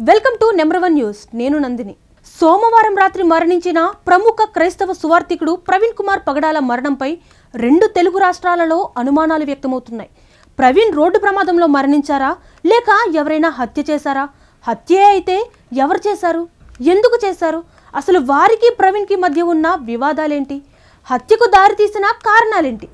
Welcome to number 1 news. నేను నందిని. సోమవారం రాత్రి మరణించిన ప్రముఖ క్రైస్తవ సువార్థికుడు ప్రవీణ్ కుమార్ పగడాల మరణంపై 2 తెలుగు రాష్ట్రాలలో అనుమానాలు వ్యక్తమవుతున్నాయి. ప్రవీణ్ రోడ్డు ప్రమాదంలో మరణించారా లేక ఎవరైనా హత్య చేశారా? హత్యే అయితే ఎవరు చేశారు? ఎందుకు చేశారు? అసలు వారికి ప్రవీణ్కి మధ్య ఉన్న వివాదాలేంటి? హత్యకు దారితీసిన కారణాలేంటి?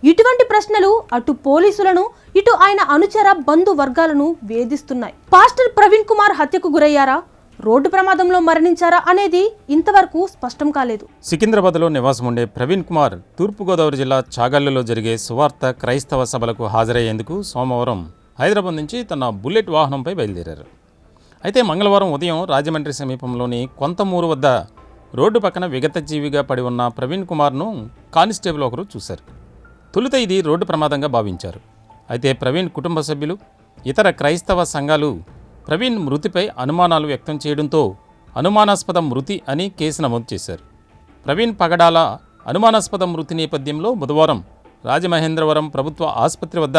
ఇటువంటి ప్రశ్నలు అటు పోలీసులను ఇటు ఆయన అనుచర బంధు వర్గాలను వేధిస్తున్నాయి. పాస్టర్ ప్రవీణ్ కుమార్ హత్యకు గురయ్యారా, రోడ్డు ప్రమాదంలో మరణించారా అనేది ఇంతవరకు స్పష్టం కాలేదు. సికింద్రాబాద్లో నివాసం ఉండే ప్రవీణ్ కుమార్ తూర్పుగోదావరి జిల్లా చాగళ్లలో జరిగే సువార్త క్రైస్తవ సభలకు హాజరయ్యేందుకు సోమవారం హైదరాబాద్ నుంచి తన బుల్లెట్ వాహనంపై బయలుదేరారు. అయితే మంగళవారం ఉదయం రాజమండ్రి సమీపంలోని కొంతమూరు వద్ద రోడ్డు పక్కన విగతజీవిగా పడి ఉన్న ప్రవీణ్ కుమార్ను కానిస్టేబుల్ ఒకరు చూశారు. తొలుత ఇది రోడ్డు ప్రమాదంగా భావించారు. అయితే ప్రవీణ్ కుటుంబ సభ్యులు, ఇతర క్రైస్తవ సంఘాలు ప్రవీణ్ మృతిపై అనుమానాలు వ్యక్తం చేయడంతో అనుమానాస్పద మృతి అని కేసు నమోదు చేశారు. ప్రవీణ్ పగడాల అనుమానాస్పద మృతి నేపథ్యంలో బుధవారం రాజమహేంద్రవరం ప్రభుత్వ ఆసుపత్రి వద్ద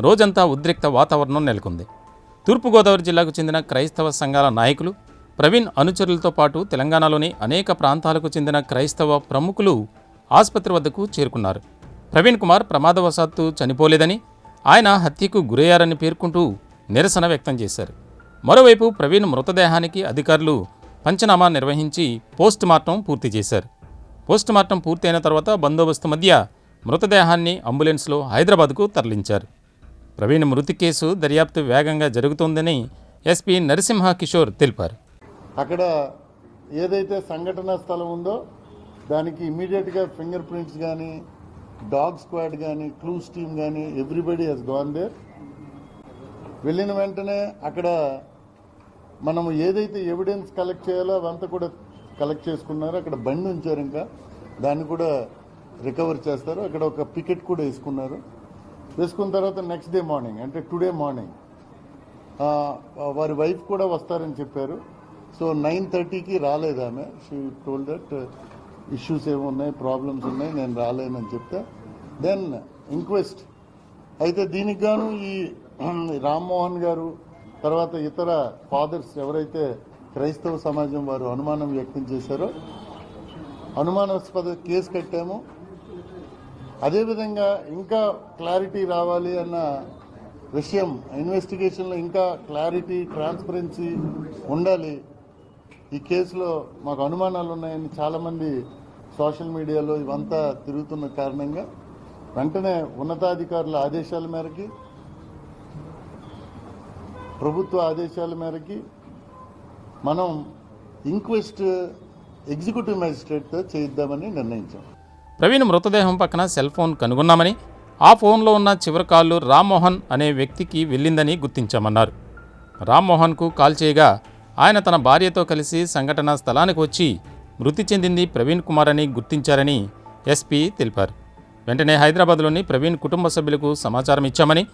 రోజంతా ఉద్రిక్త వాతావరణం నెలకొంది. తూర్పుగోదావరి జిల్లాకు చెందిన క్రైస్తవ సంఘాల నాయకులు, ప్రవీణ్ అనుచరులతో పాటు తెలంగాణలోని అనేక ప్రాంతాలకు చెందిన క్రైస్తవ ప్రముఖులు ఆసుపత్రి వద్దకు చేరుకున్నారు. ప్రవీణ్ కుమార్ ప్రమాదవశాత్తు చనిపోలేదని, ఆయన హత్యకు గురయ్యారని పేర్కొంటూ నిరసన వ్యక్తం చేశారు. మరోవైపు ప్రవీణ్ మృతదేహానికి అధికారులు పంచనామా నిర్వహించి పోస్టుమార్టం పూర్తి చేశారు. పోస్టుమార్టం పూర్తయిన తర్వాత బందోబస్తు మధ్య మృతదేహాన్ని అంబులెన్స్లో హైదరాబాద్కు తరలించారు. ప్రవీణ్ మృతి కేసు దర్యాప్తు వేగంగా జరుగుతోందని ఎస్పీ నరసింహ కిషోర్ తెలిపారు. అక్కడ ఏదైతే సంఘటనా స్థలం ఉందో దానికి ఇమీడియట్గా ఫింగర్ ప్రింట్స్ కానీ, డాగ్ స్క్వాడ్ కానీ, క్లూస్ టీమ్ కానీ ఎవ్రీబడి హెస్ గాన్ దేర్. వెళ్ళిన వెంటనే అక్కడ మనము ఏదైతే ఎవిడెన్స్ కలెక్ట్ చేయాలో అవంతా కూడా కలెక్ట్ చేసుకున్నారు. అక్కడ బండి ఉంచారు, ఇంకా దాన్ని కూడా రికవర్ చేస్తారు. అక్కడ ఒక పికెట్ కూడా వేసుకున్నారు. వేసుకున్న తర్వాత నెక్స్ట్ డే మార్నింగ్, అంటే టుడే మార్నింగ్ వారి వైఫ్ కూడా వస్తారని చెప్పారు. సో 9:30కి రాలేదు ఆమె. షీ టోల్డ్ దట్ ఇష్యూస్ ఏమున్నాయి, ప్రాబ్లమ్స్ ఉన్నాయి, నేను రాలేనని చెప్తే దెన్ ఇంక్వెస్ట్ అయితే దీనికి గాను ఈ రామ్మోహన్ గారు, తర్వాత ఇతర ఫాదర్స్ ఎవరైతే క్రైస్తవ సమాజం వారు అనుమానం వ్యక్తం చేశారో అనుమానాస్పద కేసు కట్టాము. అదేవిధంగా ఇంకా క్లారిటీ రావాలి అన్న విషయం, ఇన్వెస్టిగేషన్లో ఇంకా క్లారిటీ, ట్రాన్స్పరెన్సీ ఉండాలి. ఈ కేసులో మాకు అనుమానాలు ఉన్నాయని చాలామంది సోషల్ మీడియాలో ఇవంతా తిరుగుతున్న కారణంగా వెంటనే ఉన్నతాధికారుల ఆదేశాల మేరకి, ప్రభుత్వ ఆదేశాల మేరకి మనం ఇంక్వెస్ట్ ఎగ్జిక్యూటివ్ మ్యాజిస్ట్రేట్తో చేయిద్దామని నిర్ణయించాం. ప్రవీణ్ మృతదేహం పక్కన సెల్ ఫోన్ కనుగొన్నామని, ఆ ఫోన్లో ఉన్న చివరి కాల్లు రామ్మోహన్ అనే వ్యక్తికి వెళ్ళిందని గుర్తించామన్నారు. రామ్మోహన్కు కాల్ చేయగా ఆయన తన భార్యతో కలిసి సంఘటనా స్థలానికి వచ్చి మృతి చెందింది ప్రవీణ్ కుమార్ అని గుర్తించారని ఎస్పీ తెలిపారు. వెంటనే హైదరాబాద్లోని ప్రవీణ్ కుటుంబ సభ్యులకు సమాచారం ఇచ్చామని,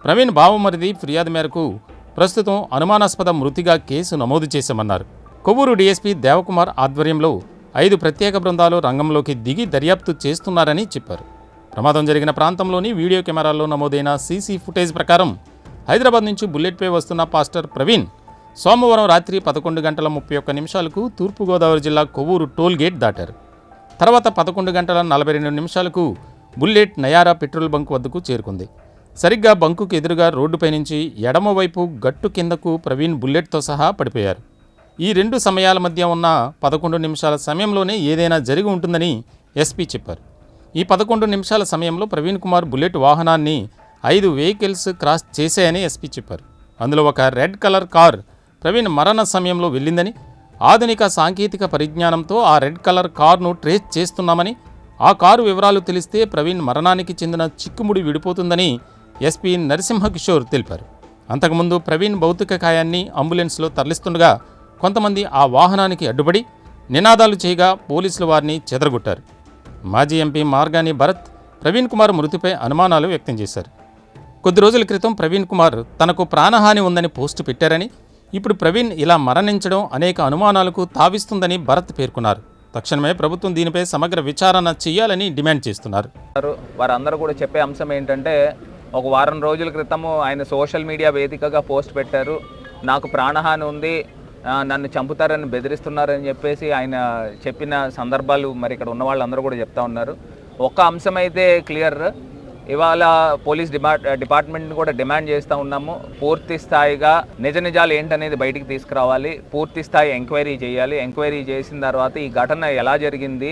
ప్రవీణ్ బావమరిది ఫిర్యాదు మేరకు ప్రస్తుతం అనుమానాస్పద మృతిగా కేసు నమోదు చేశామన్నారు. కొవ్వూరు డీఎస్పీ దేవకుమార్ ఆధ్వర్యంలో 5 ప్రత్యేక బృందాలు రంగంలోకి దిగి దర్యాప్తు చేస్తున్నారని చెప్పారు. ప్రమాదం జరిగిన ప్రాంతంలోని వీడియో కెమెరాల్లో నమోదైన సీసీ ఫుటేజ్ ప్రకారం హైదరాబాద్ నుంచి బుల్లెట్పై వస్తున్న పాస్టర్ ప్రవీణ్ సోమవారం రాత్రి 11:31 తూర్పుగోదావరి జిల్లా కొవ్వూరు టోల్ గేట్ దాటారు. తర్వాత 11:42 బుల్లెట్ నయారా పెట్రోల్ బంక్ వద్దకు చేరుకుంది. సరిగ్గా బంకుకు ఎదురుగా రోడ్డుపై నుంచి ఎడమవైపు గట్టు కిందకు ప్రవీణ్ బుల్లెట్తో సహా పడిపోయారు. ఈ 2 సమయాల మధ్య ఉన్న 11 నిమిషాల సమయంలోనే ఏదైనా జరిగి ఉంటుందని ఎస్పీ చెప్పారు. ఈ 11 నిమిషాల సమయంలో ప్రవీణ్ కుమార్ బుల్లెట్ వాహనాన్ని 5 వెహికల్స్ క్రాస్ చేశాయని ఎస్పీ చెప్పారు. అందులో ఒక రెడ్ కలర్ కార్ ప్రవీణ్ మరణ సమయంలో వెళ్ళిందని, ఆధునిక సాంకేతిక పరిజ్ఞానంతో ఆ రెడ్ కలర్ కార్ను ట్రేస్ చేస్తున్నామని, ఆ కారు వివరాలు తెలిస్తే ప్రవీణ్ మరణానికి చెందిన చిక్కుముడి విడిపోతుందని ఎస్పీ నరసింహ కిషోర్ తెలిపారు. అంతకుముందు ప్రవీణ్ భౌతిక కాయాన్ని అంబులెన్స్లో తరలిస్తుండగా కొంతమంది ఆ వాహనానికి అడ్డుపడి నినాదాలు చేయగా పోలీసులు వారిని చెదరగొట్టారు. మాజీ ఎంపీ మార్గాని భరత్ ప్రవీణ్ కుమార్ మృతిపై అనుమానాలు వ్యక్తం చేశారు. కొద్ది రోజుల క్రితం ప్రవీణ్ కుమార్ తనకు ప్రాణహాని ఉందని పోస్టు పెట్టారని, ఇప్పుడు ప్రవీణ్ ఇలా మరణించడం అనేక అనుమానాలకు తావిస్తుందని భరత్ పేర్కొన్నారు. తక్షణమే ప్రభుత్వం దీనిపై సమగ్ర విచారణ చేయాలని డిమాండ్ చేస్తున్నారు. వారందరూ కూడా చెప్పే అంశం ఏంటంటే, ఒక వారం రోజుల క్రితము ఆయన సోషల్ మీడియా వేదికగా పోస్ట్ పెట్టారు. నాకు ప్రాణహాని ఉంది, నన్ను చంపుతారని బెదిరిస్తున్నారని చెప్పేసి ఆయన చెప్పిన సందర్భాలు మరి ఇక్కడ ఉన్న వాళ్ళందరూ కూడా చెప్తా ఉన్నారు. ఒక్క అంశం అయితే క్లియర్, ఇవాళ పోలీస్ డిపార్ట్మెంట్ని కూడా డిమాండ్ చేస్తూ ఉన్నాము. పూర్తి స్థాయిగా నిజాలు ఏంటనేది బయటికి తీసుకురావాలి, పూర్తి స్థాయి ఎంక్వైరీ చేయాలి. ఎంక్వైరీ చేసిన తర్వాత ఈ ఘటన ఎలా జరిగింది,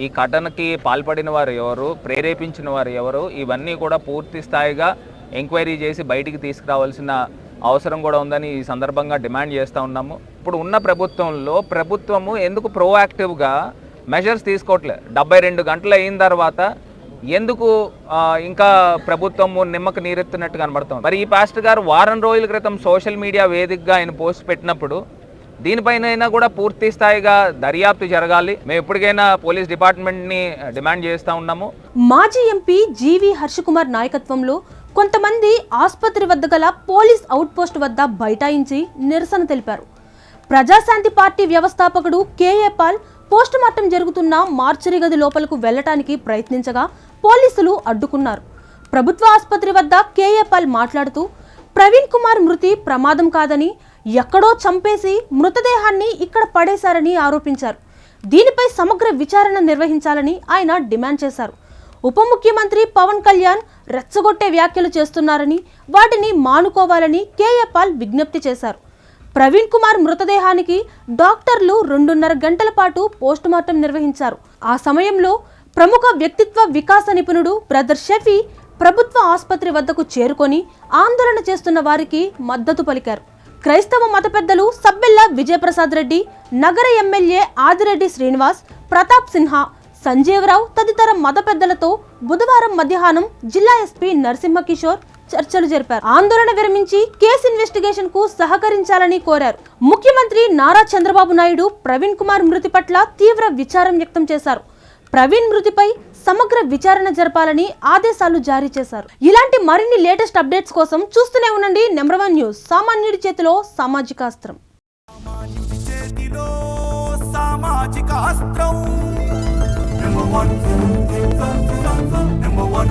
ఈ ఘటనకి పాల్పడిన వారు ఎవరు, ప్రేరేపించిన వారు ఎవరు, ఇవన్నీ కూడా పూర్తి స్థాయిగా ఎంక్వైరీ చేసి బయటికి తీసుకురావాల్సిన అవసరం కూడా ఉందని ఈ సందర్భంగా డిమాండ్ చేస్తూ ఉన్నాము. ఇప్పుడు ఉన్న ప్రభుత్వము ఎందుకు ప్రోయాక్టివ్గా మెజర్స్ తీసుకోవట్లేదు? 72 గంటలు అయిన తర్వాత ఎందుకు ఇంకా ప్రభుత్వము నిమ్మకు నీరెత్తున్నట్టు కనబడుతుంది? మరి ఈ పాస్టర్ గారు వారం రోజుల క్రితం సోషల్ మీడియా వేదికగా ఆయన పోస్ట్ పెట్టినప్పుడు దీనిపైన కూడా పూర్తి స్థాయిగా దర్యాప్తు జరగాలి. మేము ఎప్పటికైనా పోలీస్ డిపార్ట్మెంట్ని డిమాండ్ చేస్తూ ఉన్నాము. మాజీ ఎంపీ జీవి హర్షకుమార్ నాయకత్వంలో కొంతమంది ఆసుపత్రి వద్ద గల పోలీస్ అవుట్ పోస్ట్ వద్ద బైఠాయించి నిరసన తెలిపారు. ప్రజాశాంతి పార్టీ వ్యవస్థాపకుడు కేఏ పాల్ పోస్ట్ మార్టం జరుగుతున్న మార్చరీ గది లోపలకు వెళ్లటానికి ప్రయత్నించగా పోలీసులు అడ్డుకున్నారు. ప్రభుత్వ ఆసుపత్రి వద్ద కేఏ పాల్ మాట్లాడుతూ ప్రవీణ్ కుమార్ మృతి ప్రమాదం కాదని, ఎక్కడో చంపేసి మృతదేహాన్ని ఇక్కడ పడేశారని ఆరోపించారు. దీనిపై సమగ్ర విచారణ నిర్వహించాలని ఆయన డిమాండ్ చేశారు. ఉప ముఖ్యమంత్రి పవన్ కళ్యాణ్ రెచ్చగొట్టే వ్యాఖ్యలు చేస్తున్నారని, వాటిని మానుకోవాలని కేఏ పాల్ విజ్ఞప్తి చేశారు. ప్రవీణ్ కుమార్ మృతదేహానికి డాక్టర్లు 2.5 గంటల పాటు పోస్టుమార్టం నిర్వహించారు. ఆ సమయంలో ప్రముఖ వ్యక్తిత్వ వికాస నిపుణుడు బ్రదర్ షఫీ ప్రభుత్వ ఆసుపత్రి వద్దకు చేరుకొని ఆందోళన చేస్తున్న వారికి మద్దతు పలికారు. క్రైస్తవ మత పెద్దలు సబ్బెల్ల విజయప్రసాద్ రెడ్డి, నగర ఎమ్మెల్యే ఆదిరెడ్డి శ్రీనివాస్, ప్రతాప్ సిన్హా, సంజీవరావు తదితర మత పెద్దలతో బుధవారం మధ్యాహ్నం జిల్లా ఎస్పీ నరసింహకిషోర్ చర్చలు జరిపారు. ఆందోళన విరమించి కేసు ఇన్వెస్టిగేషన్ కు సహకరించాలని కోరారు. ముఖ్యమంత్రి నారా చంద్రబాబు నాయుడు ప్రవీణ్ కుమార్ మృతి పట్ల తీవ్ర విచారం వ్యక్తం చేశారు. ప్రవీణ్ మృతిపై సమగ్ర విచారణ జరపాలని ఆదేశాలు జారీ చేశారు. ఇలాంటి మరిన్ని లేటెస్ట్ అప్డేట్స్ కోసం చూస్తూనే ఉండండి నెంబర్ 1 న్యూస్. సామాన్యుడి చేతిలో సామాజికాస్త్రం. Number one.